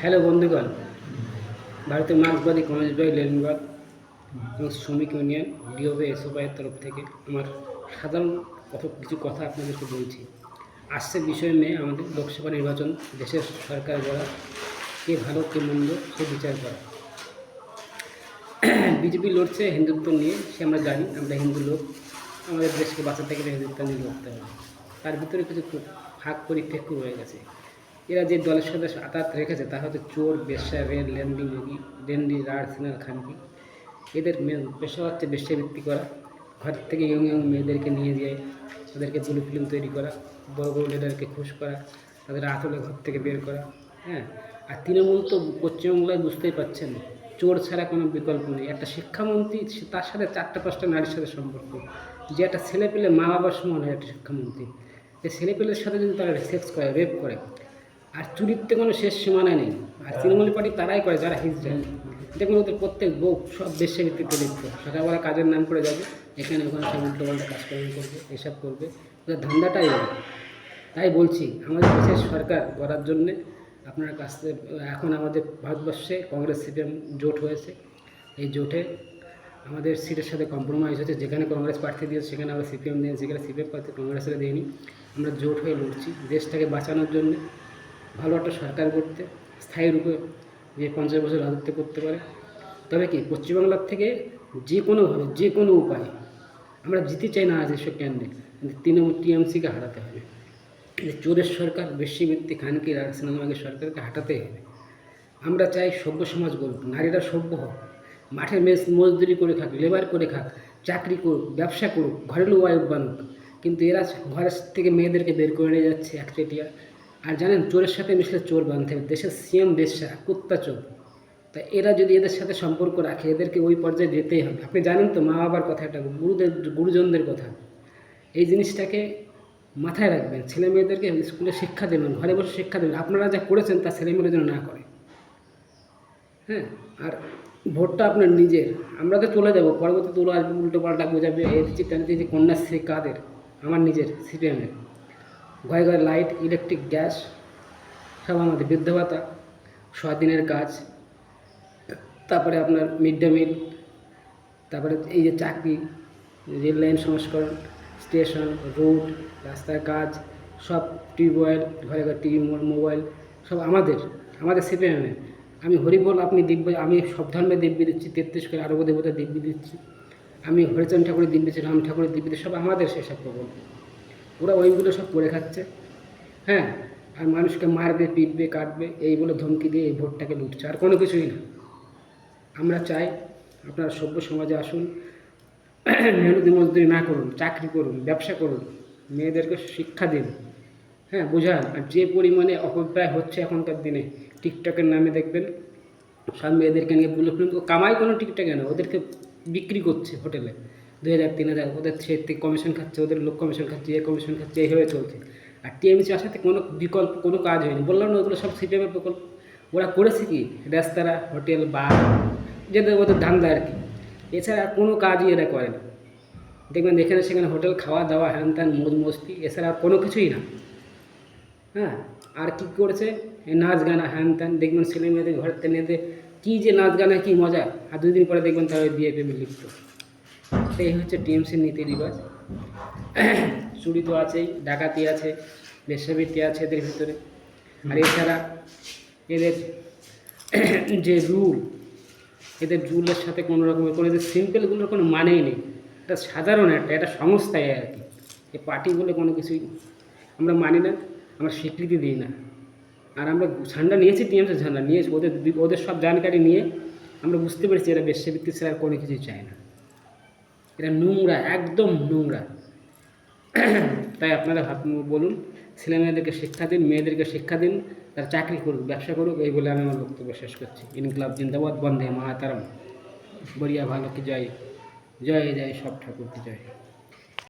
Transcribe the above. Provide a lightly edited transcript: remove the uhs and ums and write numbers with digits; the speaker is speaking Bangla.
হ্যালো বন্ধুগণ, ভারতের মার্ক্সবাদী কমিউনিস্ট লেনিনবাদ এবং শ্রমিক ইউনিয়ন ডিওবে এসওআইয়ের তরফ থেকে আমার সাধারণ কিছু কথা আপনাদেরকে বলছি। আসছে বিষয় নিয়ে আমাদের লোকসভা নির্বাচন, দেশের সরকার গড়া, কে ভালো কে মন্দ সে বিচার করা। বিজেপি লড়ছে হিন্দুত্ব নিয়ে, সে আমরা জানি, আমরা হিন্দু লোক, আমাদের দেশকে বাঁচাতে গেলে হিন্দুত্ব নিয়ে লড়তে হবে। তার ভিতরে কিছু ফাঁক পরিপ্রেক্ষ রয়ে গেছে। এরা যে দলের সাথে আঘাত রেখেছে তা হচ্ছে চোর, বেশ্যা, রেল, লেন্ডি, রাড, সিনার, খানকি। এদের মেন পেশা হচ্ছে বেশ্যাবৃত্তি করা, ঘর থেকে ইয়ং মেয়েদেরকে নিয়ে যায়, তাদেরকে ব্লু ফিল্ম তৈরি করা, বড় বড় লিডারকে খুশ করা, তাদের আতলে ঘর থেকে বের করা। হ্যাঁ, আর তৃণমূল তো পশ্চিমবাংলায় বুঝতেই পারছেন, চোর ছাড়া কোনো বিকল্প নেই। একটা শিক্ষামন্ত্রী, তার সাথে 4-5টা নারীর সাথে সম্পর্ক, যে একটা ছেলে পেলে মা বাবার সমান হয় একটা শিক্ষামন্ত্রী। এই ছেলে পেলের সাথে যদি তারা সেক্স করে, রেপ করে, আর চুরিতে কোনো শেষ সীমানা নেই। আর তৃণমূল পার্টি তারাই করে যারা হিজড়া। দেখুন, ওদের প্রত্যেক বউ সব বেশ্যাবৃত্তিতে লিপ্ত। সকালবেলা কাজের নাম করে যাবে, এখানে ওখানে সব উল্টোপাল্টা কাজকর্ম করবে, এসব করবে, ওদের ধান্দাটাই হবে। তাই বলছি, আমাদের দেশের সরকার গড়ার জন্যে আপনার কাছ থেকে এখন আমাদের ভারতবর্ষে কংগ্রেস সিপিএম জোট হয়েছে। এই জোটে আমাদের সিটের সাথে কম্প্রোমাইজ হচ্ছে। যেখানে কংগ্রেস প্রার্থী দিয়েছে সেখানে আমরা সিপিএম দিয়েছি, যেখানে সিপিএম প্রার্থী কংগ্রেসের দিইনি। আমরা জোট হয়ে লড়ছি দেশটাকে বাঁচানোর জন্যে, ভালো একটা সরকার করতে, স্থায়ী রূপে যে 50 বছর রাজত্ব করতে পারে। তবে কি পশ্চিমবাংলার থেকে যে কোনোভাবে, যে কোনো উপায়ে আমরা জিতে চাই না আজ এসব ক্যান্ডিডেট, কিন্তু তৃণমূল টিএমসিকে হারাতে হবে। চোরের সরকার, বেশ্যাবৃত্তি, খানকি, সিনেমাকে সরকারকে হাঁটাতেই হবে। আমরা চাই সভ্য সমাজ গড়ুক, নারীরা সভ্য হোক, মাঠে মজদুরি করে খাক, লেবার করে খাক, চাকরি করুক, ব্যবসা করুক, ঘরের ওয়াইফ বানুক। কিন্তু এরা ঘরের থেকে মেয়েদেরকে বের করে নিয়ে যাচ্ছে একচেটিয়া। আর জানেন, চোরের সাথে মিশলে চোর বাঁধতে হবে। দেশের সিএম বেশ্যা, কুত্তা চোর। তা এরা যদি এদের সাথে সম্পর্ক রাখে, এদেরকে ওই পর্যায়ে যেতেই হবে। আপনি জানেন তো মা বাবার কথা, এটা গুরুজনদের কথা। এই জিনিসটাকে মাথায় রাখবেন। ছেলে মেয়েদেরকে স্কুলে শিক্ষা দেবেন, ঘরে বসে শিক্ষা দেবেন। আপনারা যা করেছেন তা ছেলেমেয়েরা যেন না করে। হ্যাঁ, আর ভোটটা আপনার নিজের। আমরা তো চলে যাবো, পরবর্তী তুলো আসবে, উল্টো পাল্টা বোঝাবে, এই দিচ্ছি তেন দিচ্ছি। কন্যাশ্রী কাদের? আমার নিজের, সিপিএমের। ঘরে ঘরে লাইট, ইলেকট্রিক, গ্যাস সব আমাদের। বৃদ্ধ ভাতা, 6 দিনের কাজ, তারপরে আপনার মিড ডে মিল, তারপরে এই যে চাকরি, রেল লাইন সংস্করণ, স্টেশন, রোড, রাস্তার কাজ, সব টিউবওয়েল, ঘরে ঘরে টিভি, মোবাইল, সব আমাদের সিপিএমের। আমি হরিবল, আপনি দিব্য, আমি সব ধর্মের দিব্যি দিচ্ছি, 33 করে আরব দেবতা দিব্যি দিচ্ছি। আমি হরিচন্দ ঠাকুরের দিব্যি দিচ্ছি, রাম ঠাকুরের দিব্যি দিচ্ছি, সব আমাদের সেসব প্রবল। ওরা ওইগুলো সব করে খাচ্ছে। হ্যাঁ, আর মানুষকে মারবে, পিটবে, কাটবে, এই বলে ধমকি দিয়ে এই ভোটটাকে লুটছে, আর কোনো কিছুই না। আমরা চাই আপনারা সভ্য সমাজে আসুন, মেহনতি মজদুরি না করুন, চাকরি করুন, ব্যবসা করুন, মেয়েদেরকে শিক্ষা দিন। হ্যাঁ, বোঝান। আর যে পরিমাণে অপব্যয় হচ্ছে এখনকার দিনে, টিকটকের নামে দেখবেন সব মেয়েদেরকে নিয়ে ব্লু ফিল্ম, কামাই কোনো টিকটকে না, ওদেরকে বিক্রি করছে হোটেলে 2000-3000, ওদের সে থেকে কমিশন খাচ্ছে, ওদের লোক কমিশন খাচ্ছে, এ কমিশন খাচ্ছে, এইভাবে চলছে। আর টিএমসি আসাতে কোনো বিকল্প, কোনো কাজ হয়নি। বললাম না, ওগুলো সব সিপিএমের প্রকল্প। ওরা করেছে কি? রেস্তোরাঁ, হোটেল, বার, যেদের ওদের ধান্দা আর কি। এছাড়া কোনো কাজই এরা করে না। দেখবেন এখানে সেখানে হোটেল, খাওয়া দাওয়া, হ্যান ত্যান, মৌজ মস্তি, এছাড়া আর কোনো কিছুই না। হ্যাঁ, আর কী করেছে? নাচ গানা, হ্যান ত্যান। দেখবেন ছেলে মেয়েদের ঘরের থেকে নিয়ে কী যে নাচ গানা, কী মজা। আর 2 দিন পরে দেখবেন তারা বিয়ে প্রেমে লিপ্ত। এই হচ্ছে টিএমসির নীতি রিবাজ। চুরি তো আছেই, ডাকাতি আছে, বেশ্যাবৃত্তি আছে এদের ভিতরে। আর এছাড়া এদের যে রুল, এদের রুলের সাথে কোনো রকমের কোনো, এদের সিম্পলগুলোর কোনো মানেই নেই। এটা সাধারণ একটা সংস্থায় আর কি। এই পার্টি বলে কোনো কিছুই আমরা মানি না, আমরা স্বীকৃতি দিই না। আর আমরা ঝান্ডা নিয়েছি, টিএমসির ঝান্ডা নিয়েছি, ওদের সব জানকারি নিয়ে আমরা বুঝতে পেরেছি এরা বেশ্যাবৃত্তি ছাড়া আর কোনো কিছুই চায় না। এরা নোংরা, একদম নোংরা। তাই আপনারা বলুন, ছেলে মেয়েদেরকে শিক্ষা দিন, মেয়েদেরকে শিক্ষা দিন, তারা চাকরি করুক, ব্যবসা করুক, এই বলে আমি আমার বক্তব্য শেষ করছি। ইনকলাব জিন্দাবাদ, বন্দে মাতারম, বড়িয়া ভালো কি জয়, জয় জয় সব ঠাকুর কি জয়।